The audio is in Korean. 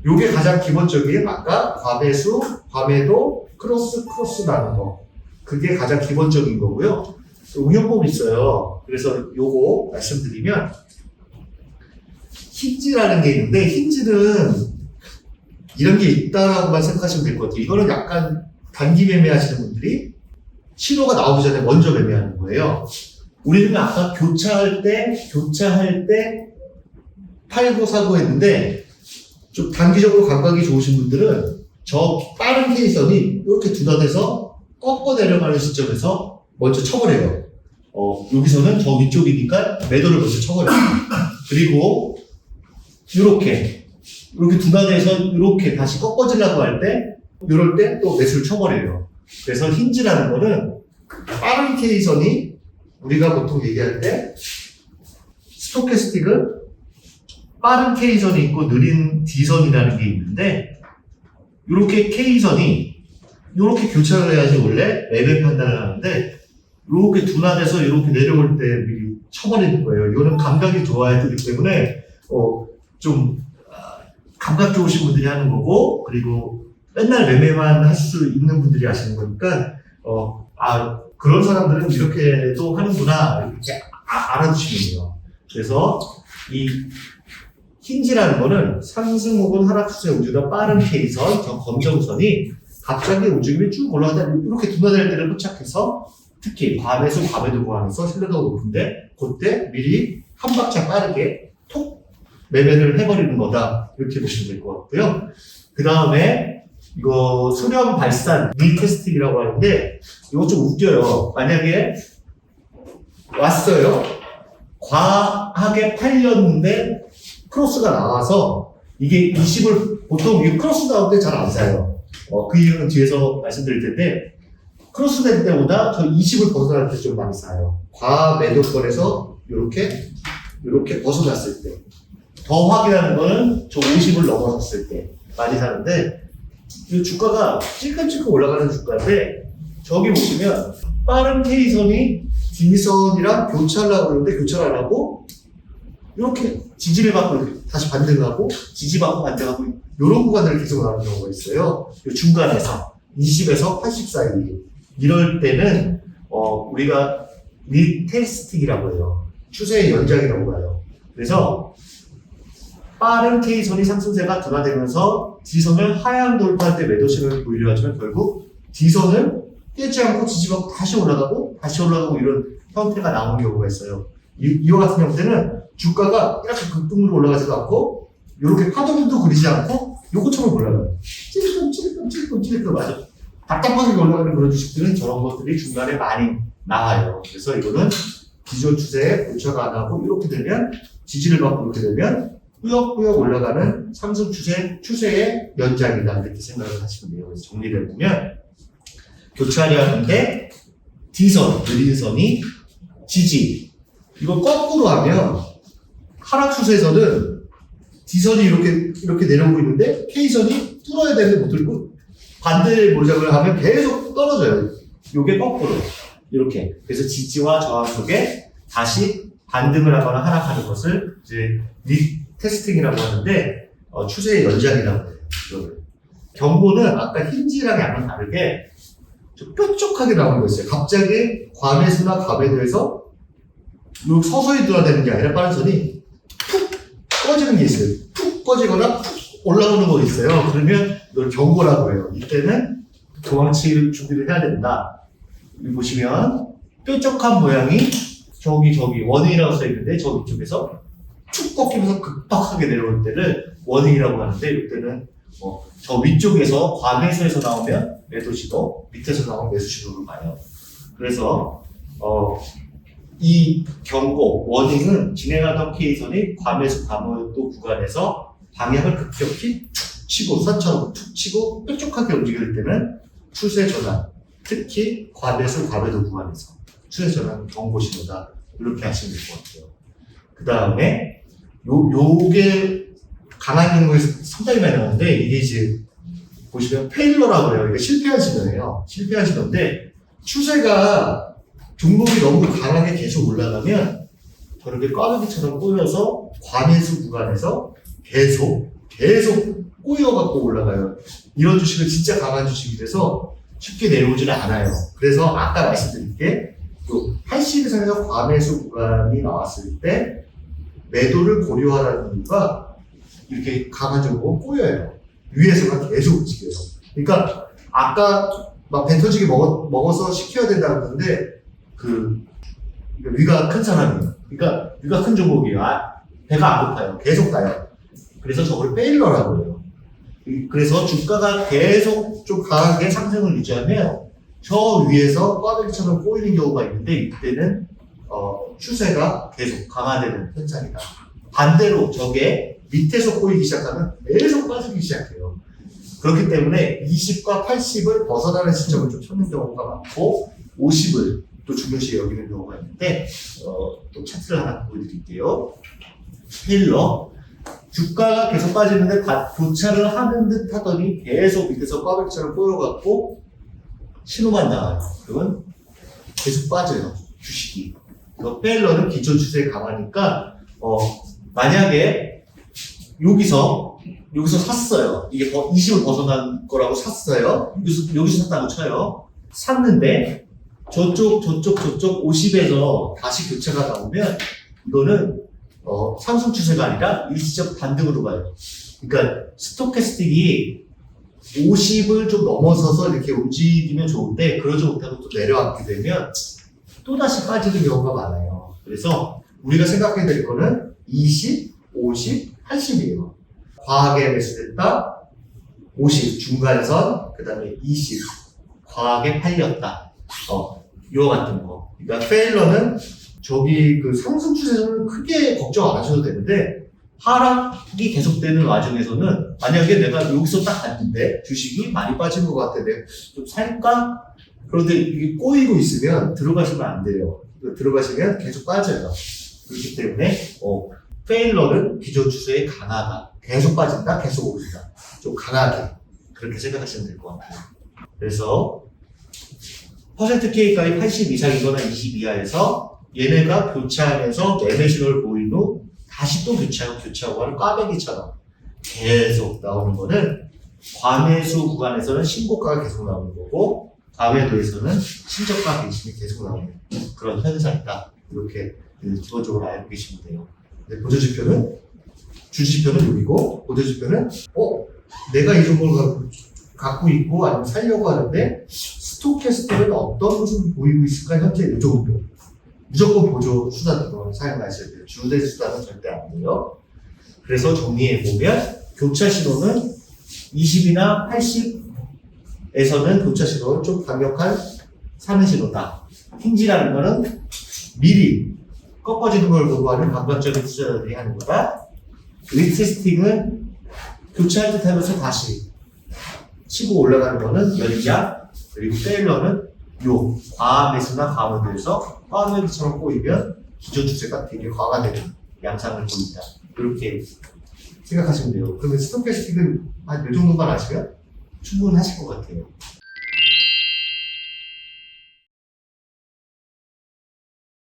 요게 가장 기본적인 아까 과매수, 과매도, 크로스 나는 거. 그게 가장 기본적인 거고요. 응용법이 있어요. 그래서 요거 말씀드리면 힌지라는 게 있는데 힌지는 이런 게 있다라고만 생각하시면 될 것 같아요. 이거는 약간 단기 매매하시는 분들이 신호가 나오기 전에 먼저 매매하는 거예요. 우리는 아까 교차할 때 팔고 사고 했는데 좀 단기적으로 감각이 좋으신 분들은 저 빠른 K선이 이렇게 둔화돼서 꺾어 내려가는 시점에서 먼저 쳐버려요. 여기서는 저 위쪽이니까 매도를 먼저 쳐버려요. 그리고 이렇게 둔화돼서 이렇게 다시 꺾어지려고 할 때 이럴 때 또 매수를 쳐버려요. 그래서 힌지라는 거는 빠른 K선이 우리가 보통 얘기할 때 스토캐스틱은 빠른 K선이 있고 느린 D선이라는 게 있는데 이렇게 K선이 이렇게 교차를 해야지 원래 매매 판단을 하는데 이렇게 둔화돼서 이렇게 내려올 때 미리 쳐버리는 거예요. 이거는 감각이 좋아야 되기 때문에 좀 감각 좋으신 분들이 하는 거고 그리고 맨날 매매만 할 수 있는 분들이 하시는 거니까 그런 사람들은 이렇게도 하는구나 이렇게 알아두시면 돼요. 그래서 이 힌지라는 거는 상승 혹은 하락 추세 움직이다 빠른 K선, 검정선이 갑자기 움직임이 쭉 올라가다 이렇게 둔화될 때를 포착해서 특히 과매수, 과매도 구간에서 신뢰도가 높은데 그때 미리 한 박자 빠르게 톡 매매를 해버리는 거다 이렇게 보시면 될 것 같고요. 그 다음에 이거 소련 발산 리테스팅이라고 하는데 이거 좀 웃겨요. 만약에 왔어요. 과하게 팔렸는데 크로스가 나와서 이게 20을 보통 이 크로스 나올 때 잘 안 사요. 그 이유는 뒤에서 말씀드릴 텐데 크로스 될 때보다 저 20을 벗어날 때 좀 많이 사요. 과매도권에서 이렇게 벗어났을 때. 더 확인하는 거는 저 50을 넘어섰을 때 많이 사는데 이 주가가 찔끔찔끔 올라가는 주가인데 저기 보시면 빠른 K선이 D선이랑 교차하려고 그러는데 교차를 안 하고 이렇게 지지를 받고 다시 반등하고 지지받고 반등하고 이런 구간을 계속 나오는 경우가 있어요. 이 중간에서 20에서 80 사이 이럴 때는 우리가 리테스팅이라고 해요. 추세의 연장이라고 해요. 그래서 빠른 K선이 상승세가 둔화되면서 D선을 하향 돌파할 때 매도심을 보이려 하지만 결국 D선을 깨지 않고 지지받고 다시 올라가고 이런 형태가 나오는 경우가 있어요. 이와 같은 형태는 주가가 이렇게 급등으로 올라가지도 않고 이렇게 파동도 그리지 않고 요것처럼 올라가요. 찔끔 맞아. 답답하게 올라가는 그런 주식들은 저런 것들이 중간에 많이 나와요. 그래서 이거는 기존 추세에 교차가 안 하고 이렇게 되면 지지를 받고 이렇게 되면 꾸역꾸역 올라가는 상승 추세의 연장이다 이렇게 생각을 하시면 돼요. 그래서 정리를 해보면 교차하려 하는데 D선, 느린 선이 지지 이걸 거꾸로 하면 하락 추세에서는 D선이 이렇게 내려오고 있는데 K선이 뚫어야 되는데 못 뚫고 반대 모작을 하면 계속 떨어져요. 요게 거꾸로 이렇게 그래서 지지와 저항 속에 다시 반등을 하거나 하락하는 것을 이제 리테스팅이라고 하는데 추세의 연장이라고 해요. 경고는 아까 힌지랑 약간 다르게 좀 뾰족하게 나오는 거 있어요. 갑자기 과매수나 과매도에서 서서히 둔화되는 게 아니라 빠른 선이 푹 꺼지는 게 있어요. 푹 꺼지거나 푹 올라오는 거 있어요. 그러면 이걸 경고라고 해요. 이때는 도망칠 준비를 해야 된다. 여기 보시면 뾰족한 모양이 저기 워닝이라고 써있는데 저기 쪽에서 쭉 꺾이면서 급박하게 내려올 때를 워닝이라고 하는데 이때는 저 위쪽에서 과매수에서 나오면 매도 시도, 밑에서 나오면 매수 시도로 가요. 그래서 이 경고, 워닝은 진행하던 K선이 과매수, 과매도 구간에서 방향을 급격히 툭 치고, 선처럼 툭 치고 뾰족하게 움직일 때는 추세 전환, 특히 과매수, 과매도 구간에서 추세 전환 경고 신호다. 이렇게 하시면 될 것 같아요. 그 다음에 요게 강한 경우에 상당히 많이 나오는데 이게 이제 보시면 페일러라고 해요. 이게 실패한 신호예요. 실패한 신호인데 추세가 종목이 너무 강하게 계속 올라가면 저렇게 꽈배기처럼 꼬여서 과매수 구간에서 계속 꼬여갖고 올라가요. 이런 주식은 진짜 강한 주식이라서 쉽게 내려오지는 않아요. 그래서 아까 말씀드린 게 80 이상에서 과매수 구간이 나왔을 때 매도를 고려하라는 이유가 이렇게 강한 종목은 꼬여요. 위에서가 계속 움직여서. 그러니까 아까 막 배 터지게 먹어서 식혀야 된다고 그러는데 위가 큰 사람이에요. 그러니까 위가 큰 종목이에요. 배가 안 고파요. 계속 가요. 그래서 저걸 페일러라고 해요. 그래서 주가가 계속 좀 강하게 상승을 유지하면 저 위에서 꽈배기처럼 꼬이는 경우가 있는데 이때는 추세가 계속 강화되는 현상이다. 반대로 저게 밑에서 꼬이기 시작하면 계속 빠지기 시작해요. 그렇기 때문에 20과 80을 벗어나는 시점을 좀 찾는 경우가 많고 50을 또 중요시 여기는 경우가 있는데 또 차트를 하나 보여드릴게요. 페일러 주가가 계속 빠지는데 교차를 하는 듯 하더니 계속 밑에서 꽈배기처럼 꼬여갖고 신호만 나와요. 그러면 계속 빠져요. 주식이. 페일러는 기존 추세에 강하니까 만약에 여기서 샀어요. 이게 20을 벗어난 거라고 샀어요. 여기서 샀다고 쳐요. 샀는데 저쪽 50에서 다시 교차가 나오면 이거는 상승 추세가 아니라 일시적 반등으로 가요. 그러니까 스토캐스틱이 50을 좀 넘어서서 이렇게 움직이면 좋은데 그러지 못하고 또 내려앉게 되면 또다시 빠지는 경우가 많아요. 그래서 우리가 생각해야 될 거는 20, 50, 80이에요. 과하게 매수됐다. 50 중간선, 그 다음에 20 과하게 팔렸다. 이와 같은 거. 그러니까 페일러는 저기 상승 추세는 크게 걱정 안 하셔도 되는데 하락이 계속되는 와중에서는 만약에 내가 여기서 딱 갔는데 주식이 많이 빠진 것 같아. 내가 좀 살까? 그런데 이게 꼬이고 있으면 들어가시면 안 돼요. 들어가시면 계속 빠져요. 그렇기 때문에 페일러는 기존 추세에 강하다. 계속 빠진다, 계속 오른다. 좀 강하게 그렇게 생각하시면 될 것 같아요. 그래서 퍼센트 K값이 80 이상이거나 20 이하에서 얘네가 교차하면서 매매 신호를 보인 후 다시 또 교차하고 하는 꽈배기처럼 계속 나오는 거는 과매수 구간에서는 신고가가 계속 나오는 거고 과매도에서는 신저가 배심이 계속 나오는 그런 현상이다. 이렇게 기본적으로 알고 계시면 돼요. 보조지표는 주지표는 여기고 보조지표는 내가 이 정보를 갖고 있고 아니면 살려고 하는데 스토캐스틱은 어떤 모습을 보이고 있을까 현재 이 정도. 무조건 보조 수단으로 사용하셔야 돼요. 주된 수단은 절대 안 돼요. 그래서 정리해보면 교차 신호는 20이나 80에서는 교차 신호는 좀 강력한 사는 신호다. 힌지라는 거는 미리 꺾어지는 걸 보고 하는 감각적인 투자자들이 하는 거다. 리테스팅은 교차할 듯 하면서 다시 치고 올라가는 거는 연장, 그리고 페일러는 과매수나 과매도에서 과매도처럼 꼬이면 기존 추세가 되게 과가되는 양상을 보인다. 이렇게 생각하시면 돼요. 그러면 스토캐스틱은 한 이 정도만 아시면 충분하실 것 같아요.